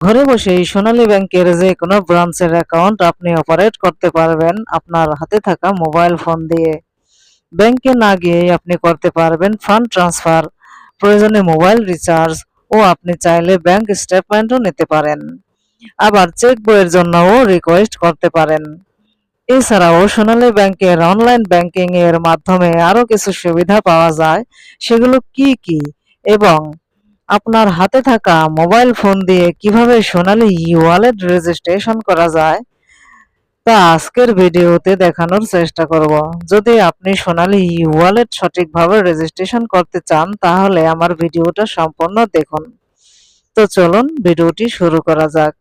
ঘরে বসেই সোনালী ব্যাংকের যে কোনো ব্রাঞ্চের অ্যাকাউন্ট আপনি অপারেট করতে পারবেন আপনার হাতে থাকা মোবাইল ফোন দিয়ে। ব্যাংকে না গিয়েই আপনি করতে পারবেন ফান্ড ট্রান্সফার, প্রয়োজনে মোবাইল রিচার্জ ও আপনি চাইলে ব্যাংক স্টেটমেন্টও নিতে পারেন। আবার চেক বইয়ের জন্যও রিকোয়েস্ট করতে পারেন। এছাড়াও সোনালী ব্যাংকের অনলাইন ব্যাংকিং এর মাধ্যমে আরো কিছু সুবিধা পাওয়া যায়। সেগুলো কি কি এবং আপনার হাতে থাকা মোবাইল ফোন দিয়ে কিভাবে সোনালী ই-ওয়ালেট রেজিস্ট্রেশন করা যায় তা আজকের ভিডিওতে দেখানোর চেষ্টা করব। যদি আপনি সোনালী ই-ওয়ালেট সঠিকভাবে রেজিস্ট্রেশন করতে চান তাহলে আমার ভিডিওটা সম্পূর্ণ দেখুন। তো চলুন ভিডিওটি শুরু করা যাক।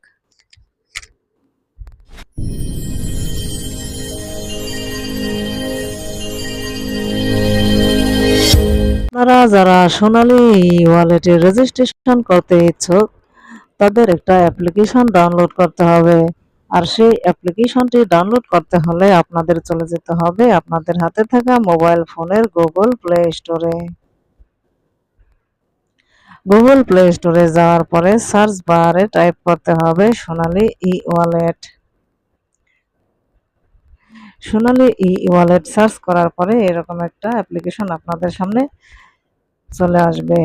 আপনারা যারা সোনালী ই-ওয়ালেটে রেজিস্ট্রেশন করতে ইচ্ছুক তাদের একটা অ্যাপ্লিকেশন ডাউনলোড করতে হবে। আর সেই অ্যাপ্লিকেশনটি ডাউনলোড করতে হলে আপনাদের চলে যেতে হবে আপনাদের হাতে থাকা মোবাইল ফোনের গুগল প্লে স্টোরে। গুগল প্লে স্টোরে যাওয়ার পরে সার্চ বারে টাইপ করতে হবে সোনালী ই-ওয়ালেট। সোনালী ই-ওয়ালেট সার্চ করার পরে এরকম একটা অ্যাপ্লিকেশন আপনাদের সামনে চলে আসবে।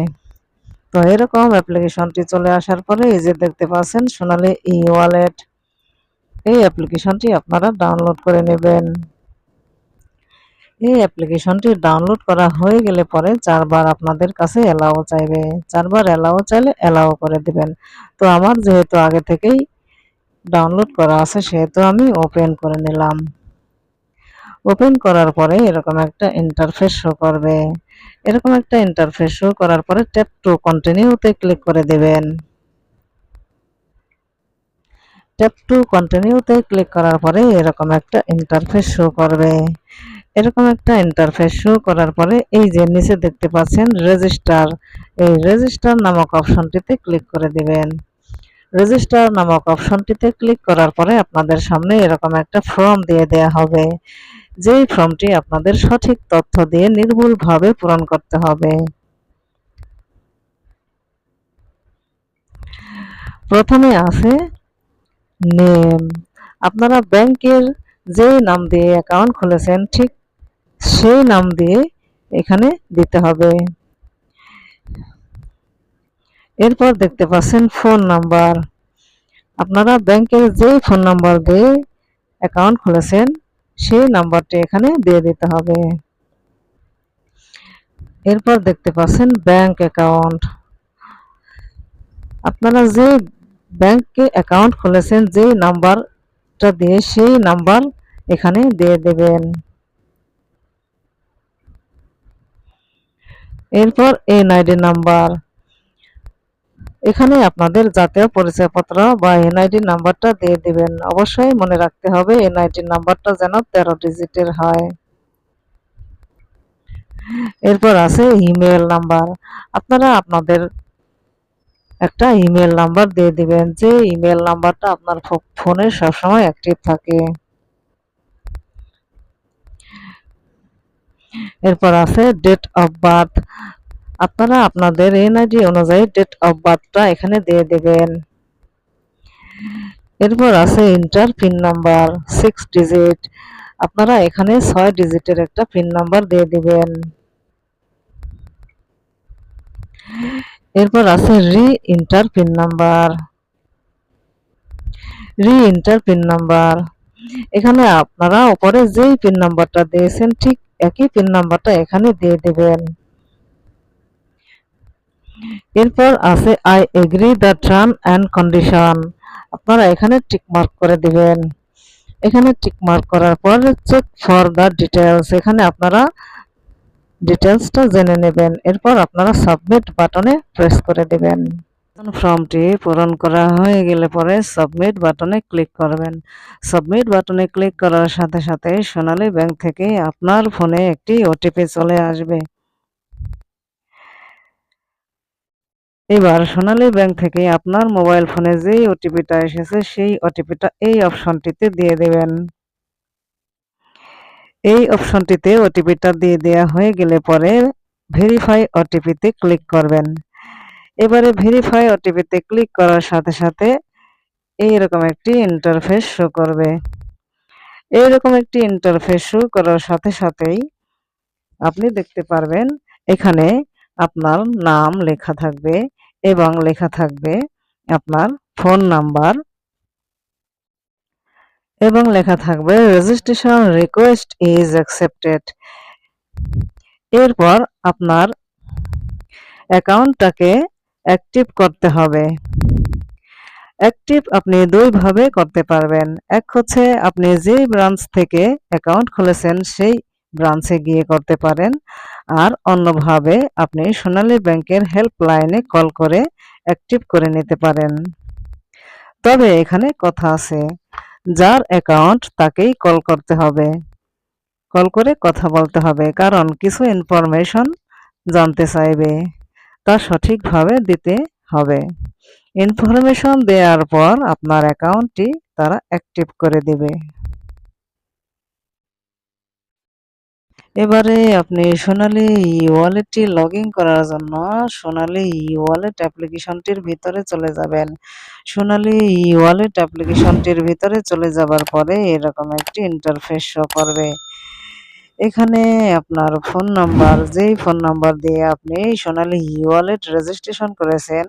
তো এরকম অ্যাপ্লিকেশনটি চলে আসার পরে এই যে দেখতে পাচ্ছেন সোনালী ই-ওয়ালেট, এই অ্যাপ্লিকেশনটি আপনারা ডাউনলোড করে নেবেন। এই অ্যাপ্লিকেশনটি ডাউনলোড করা হয়ে গেলে পরে চারবার আপনাদের কাছে অ্যালাও চাইবে, চারবার অ্যালাও চাইলে অ্যালাও করে দিবেন। তো আমার যেহেতু আগে থেকেই ডাউনলোড করা আছে সেহেতু আমি ওপেন করে নিলাম। ওপেন করার পরে এরকম একটা ইন্টারফেস শো করবে। এরকম একটা ইন্টারফেস শো করার পরে ট্যাপ টু কন্টিনিউতে ক্লিক করে দেবেন। ট্যাপ টু কন্টিনিউতে ক্লিক করার পরে এরকম একটা ইন্টারফেস শো করবে। এরকম একটা ইন্টারফেস শো করার পরে এই যে নিচে দেখতে পাচ্ছেন রেজিস্টার, এই রেজিস্টার নামক অপশনটিতে ক্লিক করে দিবেন। রেজিস্টার নামক অপশনটিতে ক্লিক করার পরে আপনাদের সামনে এরকম একটা ফর্ম দিয়ে দেয়া হবে, যেই ফর্মটি আপনাদের সঠিক তথ্য দিয়ে নির্ভুলভাবে পূরণ করতে হবে। প্রথমে আছে নেম। আপনারা ব্যাংকের যেই নাম দিয়ে অ্যাকাউন্ট খুলেছেন ঠিক সেই নাম দিয়ে এখানে দিতে হবে। এরপর দেখতে পাচ্ছেন ফোন নাম্বার। আপনারা ব্যাংকের যে ফোন নাম্বার দিয়ে অ্যাকাউন্ট খুলেছেন সেই নাম্বারটি এখানে দিয়ে দিতে হবে। এরপর দেখতে পাচ্ছেন ব্যাংক অ্যাকাউন্ট। আপনারা যে ব্যাংকে অ্যাকাউন্ট খুলেছেন যেই নাম্বারটা দিয়ে সেই নাম্বার এখানে দিয়ে দেবেন। এরপর এনআইডি নাম্বার, এখানে আপনাদের জাতীয় পরিচয়পত্র বা এনআইডি নাম্বারটা দিয়ে দিবেন। অবশ্যই মনে রাখতে হবে এনআইডি নাম্বারটা যেন 13 ডিজিটের হয়। এরপর আছে ইমেল নাম্বার। আপনারা আপনাদের একটা ইমেল নাম্বার দিয়ে দিবেন যে ইমেল নাম্বারটা আপনার ফোনে সবসময় অ্যাক্টিভ থাকে। এরপর আছে ডেট অফ বার্থ। আপনারা আপনাদের এনআইডি অনুযায়ী ডেট অফ বার্থটা এখানে দিয়ে দেবেন। এরপর আছে ইন্টার পিন নাম্বার 6 ডিজিট। আপনারা এখানে 6 ডিজিটের একটা পিন নাম্বার দিয়ে দিবেন। এরপর আছে রি ইন্টার পিন নাম্বার। রি ইন্টার পিন নাম্বার, এখানে আপনারা উপরে যেই পিন নাম্বারটা দিয়েছেন ঠিক একই পিন নাম্বারটা এখানে দিয়ে দেবেন। এরপর আছে I agree the term and condition. আপনারা এখানে টিক মার্ক করে দিবেন। এখানে টিক মার্ক করার পর চেক ফর দ্য ডিটেলস, এখানে আপনারা ডিটেলসটা জেনে নেবেন। এরপর আপনারা সাবমিট বাটনে প্রেস করে দিবেন। ফর্মটি পূরণ করা হয়ে গেলে পরে সাবমিট বাটনে ক্লিক করবেন। সাবমিট বাটনে ক্লিক করার সাথে সাথে সোনালী ব্যাংক থেকে আপনার ফোনে একটি ওটিপি চলে আসবে। এবার সোনালী ব্যাংক থেকে আপনার মোবাইল ফোনে যেই ওটিপিটা এসেছে সেই ওটিপিটা এই অপশনটিতে দিয়ে দেবেন। এই অপশনটিতে ওটিপিটা দিয়ে দেওয়া হয়ে গেলে পরে ভেরিফাই ওটিপিতে ক্লিক করবেন। এবারে ভেরিফাই ওটিপিতে ক্লিক করার সাথে সাথে এইরকম একটি ইন্টারফেস শো করবে। এইরকম একটি ইন্টারফেস শো করার সাথে সাথেই আপনি দেখতে পারবেন এখানে আপনার নাম লেখা থাকবে এবং লেখা থাকবে আপনার ফোন নাম্বার এবং লেখা থাকবে রেজিস্ট্রেশন রিকোয়েস্ট ইজ অ্যাকসেপ্টেড। এরপর আপনার অ্যাকাউন্টটাকে অ্যাক্টিভ করতে হবে। অ্যাক্টিভ আপনি দুইভাবে করতে পারবেন। এক হচ্ছে আপনি যেই ব্রাঞ্চ থেকে অ্যাকাউন্ট খুলেছেন সেই ব্রাঞ্চে গিয়ে করতে পারেন, আর অন্যভাবে আপনি সোনালী ব্যাংকের হেল্পলাইনে কল করে অ্যাক্টিভ করে নিতে পারেন। তবে এখানে কথা আছে, যার অ্যাকাউন্ট তাকেই কল করতে হবে, কল করে কথা বলতে হবে, কারণ কিছু ইনফরমেশন জানতে চাইবে, তা সঠিকভাবে দিতে হবে। ইনফরমেশন দেওয়ার পর আপনার অ্যাকাউন্টটি তারা অ্যাক্টিভ করে দেবে। এবারে আপনি সোনালী ই-ওয়ালেটটি লগ ইন করার জন্য সোনালী ই-ওয়ালেট অ্যাপ্লিকেশনটির ভিতরে চলে যাবেন। সোনালী ই-ওয়ালেট অ্যাপ্লিকেশনটির ভিতরে চলে যাবার পরে এরকম একটি ইন্টারফেস শো করবে। এখানে আপনার ফোন নাম্বার, যেই ফোন নাম্বার দিয়ে আপনি সোনালী ই-ওয়ালেট রেজিস্ট্রেশন করেছেন,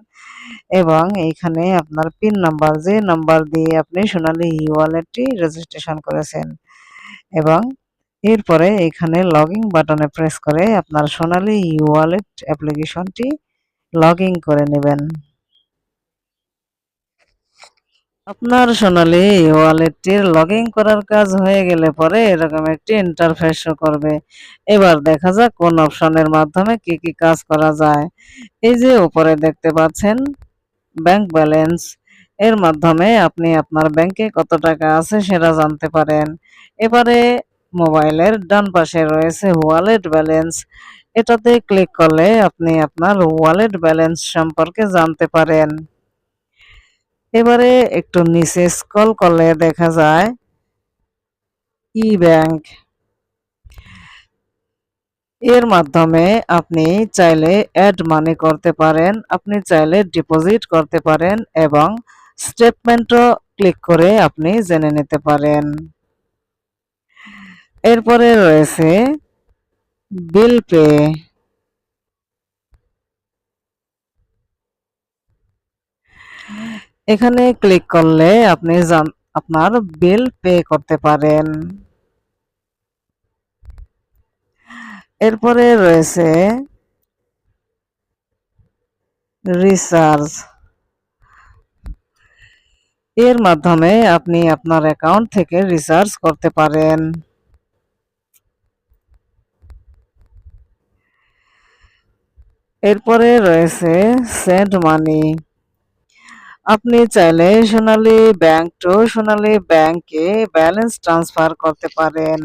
এবং এইখানে আপনার পিন নাম্বার, যে নাম্বার দিয়ে আপনি সোনালী ই-ওয়ালেটটি রেজিস্ট্রেশন করেছেন, এবং এরপরে এখানে লগইন বাটনে প্রেস করে আপনার সোনালী ই-ওয়ালেট অ্যাপ্লিকেশনটি লগ ইন করে নেবেন। আপনার সোনালী ই-ওয়ালেটটির লগ ইন করার কাজ হয়ে গেলে পরে এরকম একটি ইন্টারফেস শো করবে। এবার দেখা যাক কোন অপশনের মাধ্যমে কি কি কাজ করা যায়। এই যে উপরে দেখতে পাচ্ছেন ব্যাংক ব্যালেন্স, এর মাধ্যমে আপনি আপনার ব্যাংকে কত টাকা আছে সেটা জানতে পারেন। এবারে মোবাইলের ডান পাশে রয়েছে ওয়ালেট ব্যালেন্স, এটাতে ক্লিক করলে আপনি আপনার ওয়ালেট ব্যালেন্স সম্পর্কে জানতে পারেন। এবারে একটু নিচে স্ক্রল করলে দেখা যায় ই ব্যাংক, এর মাধ্যমে আপনি চাইলে অ্যাড মানি করতে পারেন, আপনি চাইলে ডিপোজিট করতে পারেন, এবং স্টেটমেন্টও ক্লিক করে আপনি জেনে নিতে পারেন। এরপরে রয়েছে বিল পে। এখানে ক্লিক করলে আপনি আপনার বিল পে করতে পারেন। এরপরে রয়েছে রিচার্জ, এর মাধ্যমে আপনি আপনার অ্যাকাউন্ট থেকে রিচার্জ করতে পারেন। এরপরে রয়েছে সেন্ড মানি, আপনি চাইলে সোনালী ব্যাংক টু সোনালী ব্যাংকে ব্যালেন্স ট্রান্সফার করতে পারেন।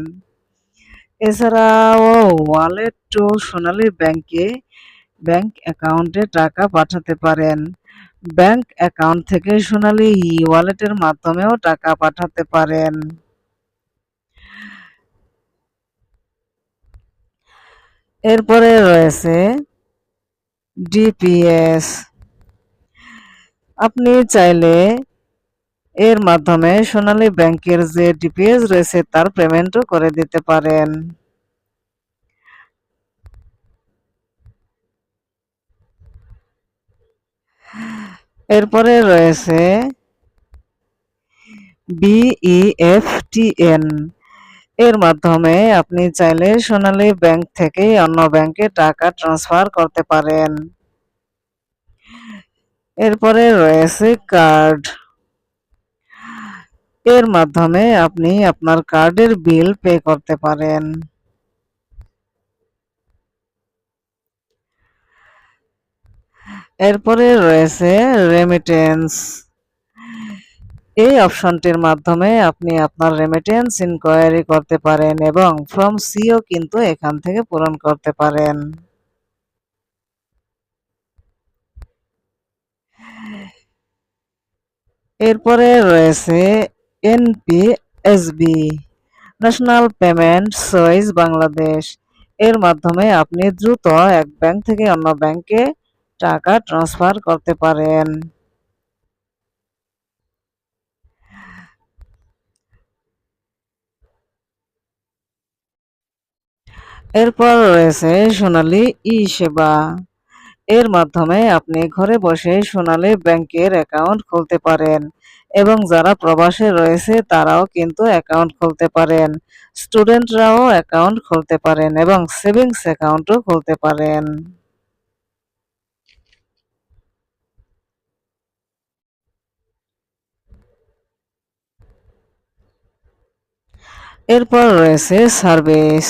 এছাড়াও ওয়ালেট টু সোনালী ব্যাংকে ব্যাংক অ্যাকাউন্টে টাকা পাঠাতে পারেন। ব্যাংক অ্যাকাউন্ট থেকে সোনালী ই-ওয়ালেটের মাধ্যমেও টাকা পাঠাতে পারেন। এরপরে রয়েছে ডিপিএস, আপনি চাইলে এর মাধ্যমে সোনালী ব্যাংকের যে ডিপিএস রয়েছে তার পেমেন্টও করে দিতে পারেন। এরপরে রয়েছে বিইএফটিএন, এর মাধ্যমে আপনি চাইলে সোনালী ব্যাংক থেকে অন্য ব্যাংকে টাকা ট্রান্সফার করতে পারেন। এরপরে রয়েছে কার্ড, এর মাধ্যমে আপনি আপনার কার্ডের বিল পে করতে পারেন। এরপরে রয়েছে রেমিটেন্স, এই অপশনটির মাধ্যমে আপনি আপনার রেমিটেন্স ইনকোয়ারি করতে পারেন এবং ফর্ম সিও কিন্তু এখান থেকে পূরণ করতে পারেন। এরপরে রয়েছে NPSB, national payment service Bangladesh, এর মাধ্যমে আপনি দ্রুত এক ব্যাংক থেকে অন্য ব্যাংকে টাকা ট্রান্সফার করতে পারেন। এরপর রয়েছে সোনালী ই-সেবা। এর মাধ্যমে আপনি ঘরে বসে সোনালী ব্যাংকের অ্যাকাউন্ট খুলতে পারেন এবং যারা প্রবাসে রয়েছে তারাও কিন্তু অ্যাকাউন্ট খুলতে পারেন। স্টুডেন্টরাও অ্যাকাউন্ট খুলতে পারেন এবং সেভিংস অ্যাকাউন্টও খুলতে পারেন। এরপর রয়েছে সার্ভিস।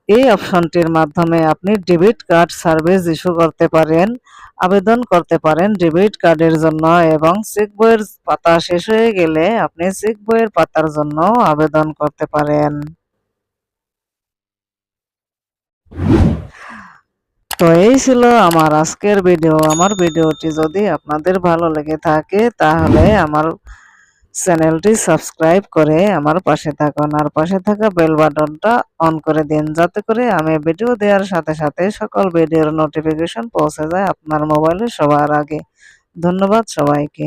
এই অপশনটির মাধ্যমে আপনি ডেবিট কার্ড সার্ভিস ইস্যু করতে পারেন, আবেদন করতে পারেন ডেবিট কার্ডের জন্য এবং চেক বইয়ের পাতা শেষ হয়ে গেলে আপনি চেক বইয়ের পাতার জন্য আবেদন করতে পারেন। তো এই ছিল আমার আজকের ভিডিও। আমার ভিডিওটি যদি আপনাদের ভালো লেগে থাকে তাহলে আমার চ্যানেলটি সাবস্ক্রাইব করে আমার পাশে থাকুন আর পাশে থাকা বেল বাটনটা অন করে দিন যাতে করে আমি ভিডিও দেওয়ার সাথে সাথে সকল ভিডিওর নোটিফিকেশন পৌঁছে যায় আপনার মোবাইলে সবার আগে। ধন্যবাদ সবাইকে।